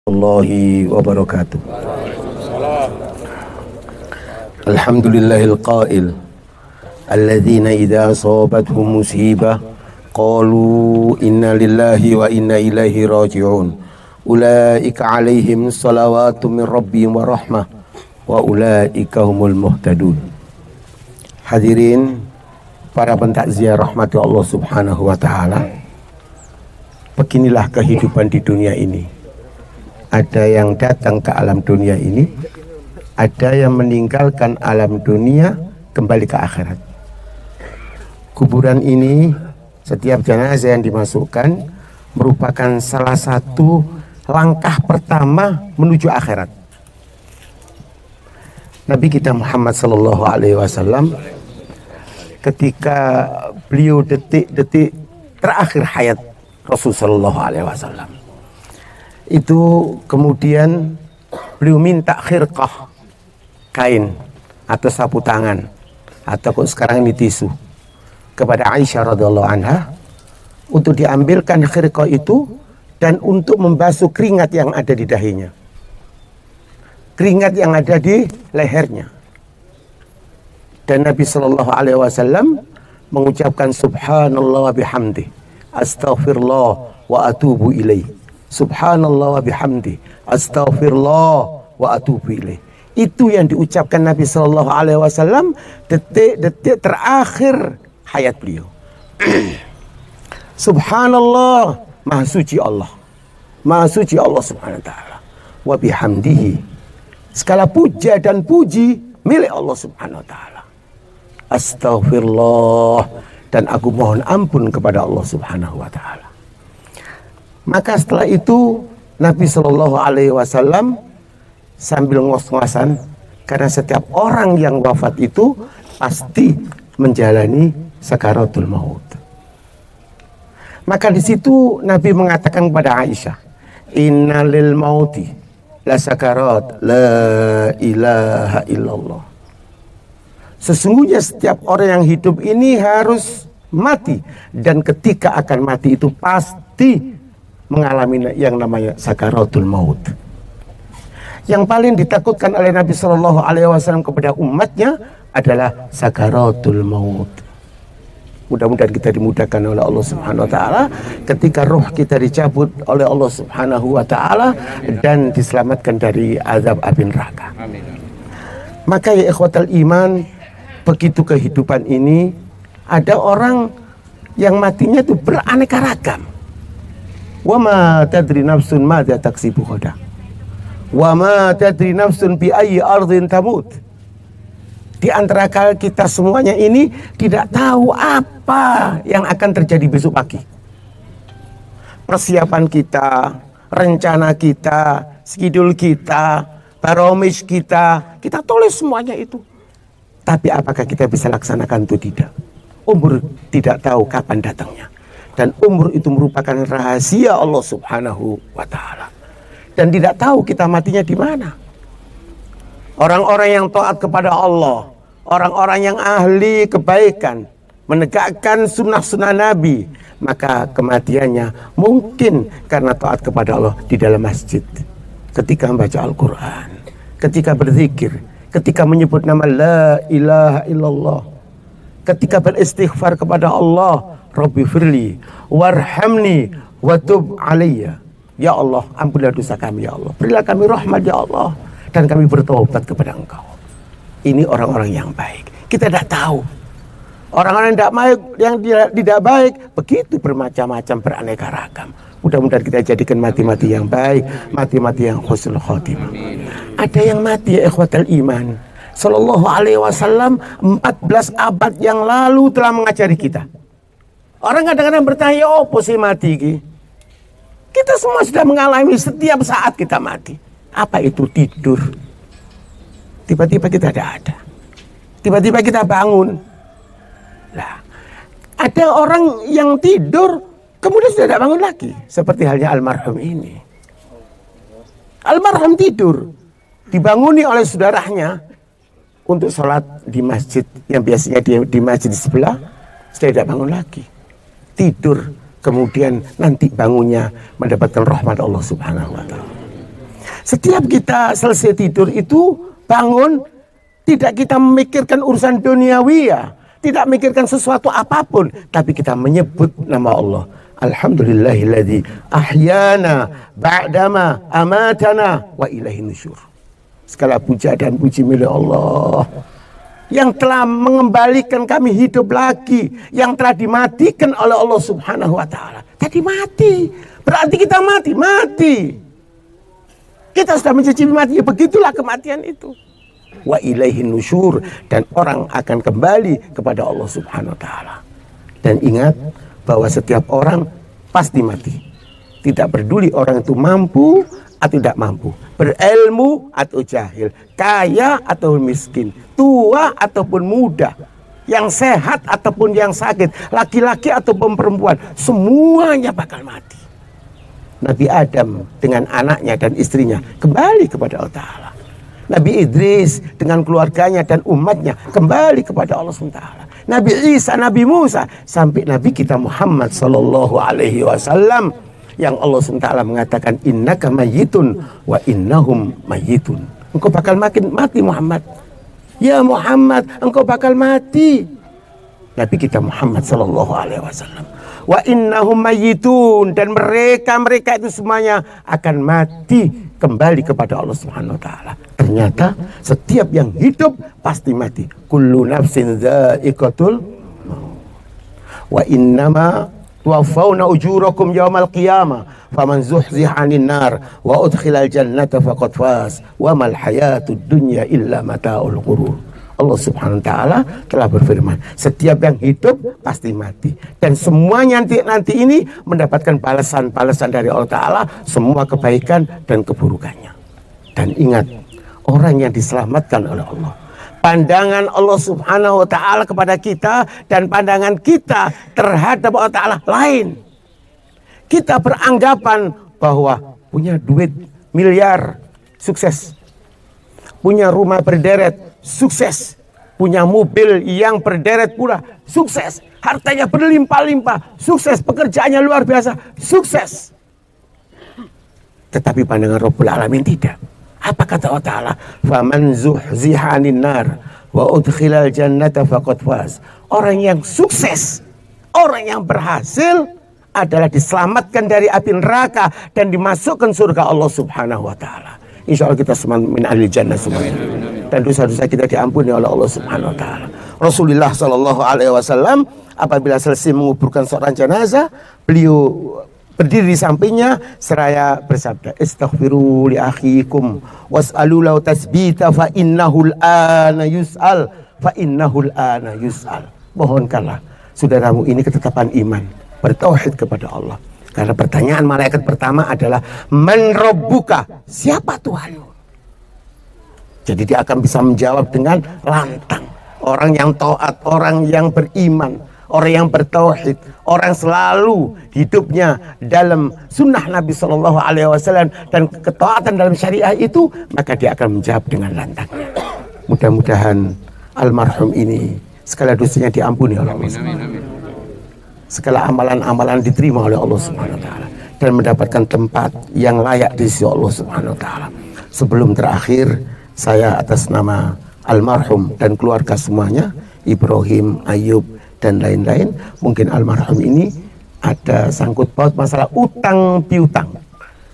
Warahmatullahi wabarakatuh. Alhamdulillahil qail alladzina idza asabathum musibah qalu inna lillahi wa inna ilaihi raji'un ulaika alaihim salawatu min rabbihim wa rahmah wa ulaika humul muhtadun. Hadirin para pentakziah rahmati Allah Subhanahu wa taala, beginilah kehidupan di dunia ini. Ada yang datang ke alam dunia ini, ada yang meninggalkan alam dunia kembali ke akhirat. Kuburan ini, setiap jenazah yang dimasukkan merupakan salah satu langkah pertama menuju akhirat. Nabi kita Muhammad sallallahu alaihi wasallam ketika beliau detik-detik terakhir hayat Rasul sallallahu alaihi wasallam, itu kemudian beliau minta khirqah, kain atau sapu tangan atau sekarang ini tisu, kepada Aisyah radhiyallahu anha untuk diambilkan khirqah itu dan untuk membasuh keringat yang ada di dahinya, keringat yang ada di lehernya. Dan Nabi sallallahu alaihi wasallam mengucapkan subhanallah wa bihamdi astaghfirullah wa atubu ilaih. Subhanallah wa bihamdi astaghfirullah wa atubu ilaih. Itu yang diucapkan Nabi sallallahu alaihi wasallam detik-detik terakhir hayat beliau. Subhanallah, maha suci Allah. Maha suci Allah Subhanahu wa taala. Wa bihamdihi, segala puja dan puji milik Allah Subhanahu wa taala. Astaghfirullah, dan aku mohon ampun kepada Allah Subhanahu wa taala. Maka setelah itu Nabi Shallallahu Alaihi Wasallam sambil ngos-ngosan, karena setiap orang yang wafat itu pasti menjalani sakaratul maut. Maka di situ Nabi mengatakan kepada Aisyah, innalil mauti la sakarat la ilaha illallah. Sesungguhnya setiap orang yang hidup ini harus mati, dan ketika akan mati itu pasti mengalami yang namanya sakaratul maut. Yang paling ditakutkan oleh Nabi Shallallahu Alaihi Wasallam kepada umatnya adalah sakaratul maut. Mudah-mudahan kita dimudahkan oleh Allah Subhanahu Wa Taala ketika roh kita dicabut oleh Allah Subhanahu Wa Taala dan diselamatkan dari azab api neraka. Maka ya ikhwatal iman, begitu kehidupan ini, ada orang yang matinya itu beraneka ragam. Wa ma tadri nafsun madza taksibu ghadan. Wa ma tadri nafsun bi ayyi ardhin tamut. Di antara kita semuanya ini tidak tahu apa yang akan terjadi besok pagi. Persiapan kita, rencana kita, schedule kita, baromij kita tulis semuanya itu. Tapi apakah kita bisa laksanakan itu? Tidak. Umur tidak tahu kapan datangnya. Dan umur itu merupakan rahasia Allah Subhanahu wa taala. Dan tidak tahu kita matinya di mana. Orang-orang yang taat kepada Allah, orang-orang yang ahli kebaikan, menegakkan sunnah-sunnah Nabi, maka kematiannya mungkin karena taat kepada Allah di dalam masjid, ketika membaca Al-Quran, ketika berzikir, ketika menyebut nama la ilaha illallah, ketika beristighfar kepada Allah, Rabbi firli warhamni watub alayya. Ya Allah, ampunilah dosa kami ya Allah, berilah kami rahmat ya Allah, dan kami bertaubat kepada Engkau. Ini orang-orang yang baik. Kita tidak tahu orang-orang yang tidak baik begitu bermacam-macam, beraneka ragam. Mudah-mudahan kita jadikan mati-mati yang baik, mati-mati yang husnul khotimah. Ada yang mati ya ikhwatal iman, Sallallahu Alaihi Wasallam 14 abad yang lalu telah mengajari kita. Orang kadang-kadang bertanya, apa sih mati ini? Kita semua sudah mengalami, setiap saat kita mati. Apa itu tidur? Tiba-tiba kita tidak ada. Tiba-tiba kita bangun. Nah, ada orang yang tidur, kemudian sudah tidak bangun lagi. Seperti halnya almarhum ini. Almarhum tidur, dibanguni oleh saudaranya untuk sholat di masjid yang biasanya di masjid di sebelah, sudah tidak bangun lagi. Tidur, kemudian nanti bangunnya mendapatkan rahmat Allah Subhanahu wa taala. Setiap kita selesai tidur itu bangun, tidak kita memikirkan urusan duniawi ya, tidak memikirkan sesuatu apapun, tapi kita menyebut nama Allah. Alhamdulillahilladzi ahyana ba'dama amatana wa ilaihi nusyur. Segala puja dan puji milik Allah yang telah mengembalikan kami hidup lagi, yang telah dimatikan oleh Allah Subhanahu wa taala. Tadi mati, berarti kita mati. Kita sudah mencicipi mati, ya begitulah kematian itu. Wa ilaihi nusyur, dan orang akan kembali kepada Allah Subhanahu wa taala. Dan ingat bahwa setiap orang pasti mati. Tidak peduli orang itu mampu atau tidak mampu, berilmu atau jahil, kaya atau miskin, tua ataupun muda, yang sehat ataupun yang sakit, laki-laki ataupun perempuan, semuanya bakal mati. Nabi Adam dengan anaknya dan istrinya kembali kepada Allah Ta'ala. Nabi Idris dengan keluarganya dan umatnya kembali kepada Allah SWT. Nabi Isa, Nabi Musa, sampai Nabi kita Muhammad Sallallahu Alaihi Wasallam, yang Allah SWT mengatakan innaka mayyitun wa innahum mayyitun. Engkau bakal mati Muhammad. Ya Muhammad, engkau bakal mati. Nabi kita Muhammad Sallallahu Alaihi Wasallam. Wa innahum mayyitun, dan mereka itu semuanya akan mati kembali kepada Allah Subhanahu wa taala. Ternyata setiap yang hidup pasti mati. Kullu nafsin dha'iqatul maut. Wa innama tuwaffawna ujurakum yaumal qiyamah faman zuhziha 'anil nar wa udkhilal jannata faqad faz wa mal hayatud dunya illa mata'ul ghurur. Allah Subhanahu wa taala telah berfirman, setiap yang hidup pasti mati, dan semuanya nanti ini mendapatkan balasan dari Allah Ta'ala, semua kebaikan dan keburukannya. Dan ingat, orang yang diselamatkan oleh Allah, pandangan Allah Subhanahu wa taala kepada kita dan pandangan kita terhadap Allah Ta'ala lain. Kita beranggapan bahwa punya duit miliar, sukses. Punya rumah berderet, sukses. Punya mobil yang berderet pula, sukses. Hartanya berlimpah-limpah, sukses. Pekerjaannya luar biasa, sukses. Tetapi pandangan Rabbul Alamin tidak. Apa kata Allah Ta'ala? Faman zuhziha 'anil nar wa udkhilal jannata faqad faz. Orang yang sukses, orang yang berhasil adalah diselamatkan dari api neraka dan dimasukkan surga Allah Subhanahu wa taala. Insya Allah kita semua min ahli jannah semuanya, dan dosa-dosa kita diampuni oleh Allah Subhanahu wa taala. Rasulullah Sallallahu Alaihi Wasallam apabila selesai menguburkan seorang jenazah, beliau berdiri di sampingnya seraya bersabda, istaghfiru li akhikum was'alu lahu tasbita fa innahul ana yus'al, fa innahul ana yus'al. Mohonkanlah saudaramu ini ketetapan iman, bertauhid kepada Allah. Karena pertanyaan malaikat pertama adalah man rabbuka, siapa Tuhanmu? Jadi dia akan bisa menjawab dengan lantang. Orang yang taat, orang yang beriman, orang yang bertauhid, orang selalu hidupnya dalam sunnah Nabi Shallallahu Alaihi Wasallam dan ketaatan dalam syariah itu, maka dia akan menjawab dengan lantangnya. Mudah-mudahan almarhum ini segala dosanya diampuni oleh Allah Subhanahu wa taala. Segala amalan-amalan diterima oleh Allah Subhanahu wa taala dan mendapatkan tempat yang layak di sisi Allah Subhanahu wa taala. Sebelum terakhir, saya atas nama almarhum dan keluarga semuanya, Ibrahim, Ayub dan lain-lain, mungkin almarhum ini ada sangkut paut masalah utang piutang,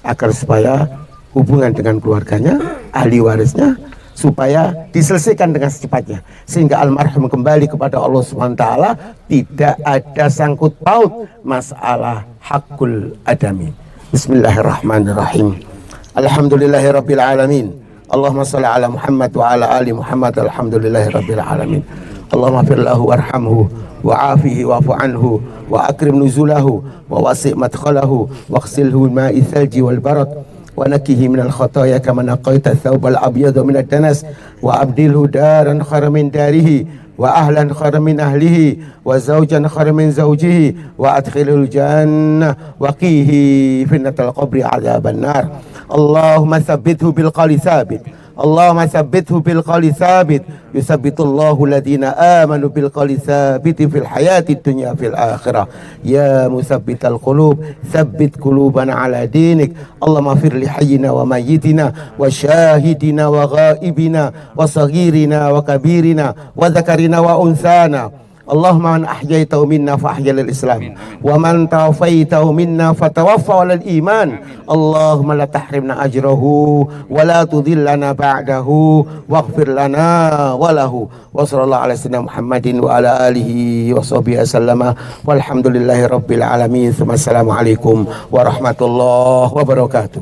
agar supaya hubungan dengan keluarganya, ahli warisnya, supaya diselesaikan dengan secepatnya, sehingga almarhum kembali kepada Allah Subhanahu wa taala, tidak ada sangkut paut masalah hakul adami. Bismillahirrahmanirrahim. Alhamdulillahirabbil alamin. Allahumma shalli ala Muhammad wa ala ali Muhammad. Alhamdulillahirabbil alamin. Allahumma fir lahu warhamhu wa'afihi wa'fu anhu wa akrim nuzulahu wa wasi' madkhalahu waghsilhu ma'i thalji wal barad wa nakihi minal khataaya kama naqaita thawbal abyada minad danas wa abdilhu daran khairan min darihi wa ahlan khairan min ahlihi wa zawjan khairan min zawjihi wa adkhilhul jannah wa qihi fitnatal qabri adzaban nar. Allahumma tsabbithu bil qawli tsabit Allahumma tsabbithu bil qawli tsabit yusabbitullahu alladziina aamanu bil qawli tsabiti fil hayati dunya fil akhirah. Ya musabbital qulub tsabbit qulubana ala dinik. Allahumma fir li hayyina wa mayyitina wa syahidina wa ghaibina wa saghirina wa kabirina wa dzakarina wa unsana. Allahumma man ahyaitahu minna fa ahya lil Islam wa man tawafaitahu minna fatawaffa lil iman. Allahumma la tahrimna ajrahu wa la tudhillana ba'dahu waghfir lana wa lahu. Wa sallallahu ala sayyidina Muhammadin wa ala alihi wa sahbihi wasallama walhamdulillahi rabbil alamin. Assalamualaikum warahmatullahi wabarakatuh.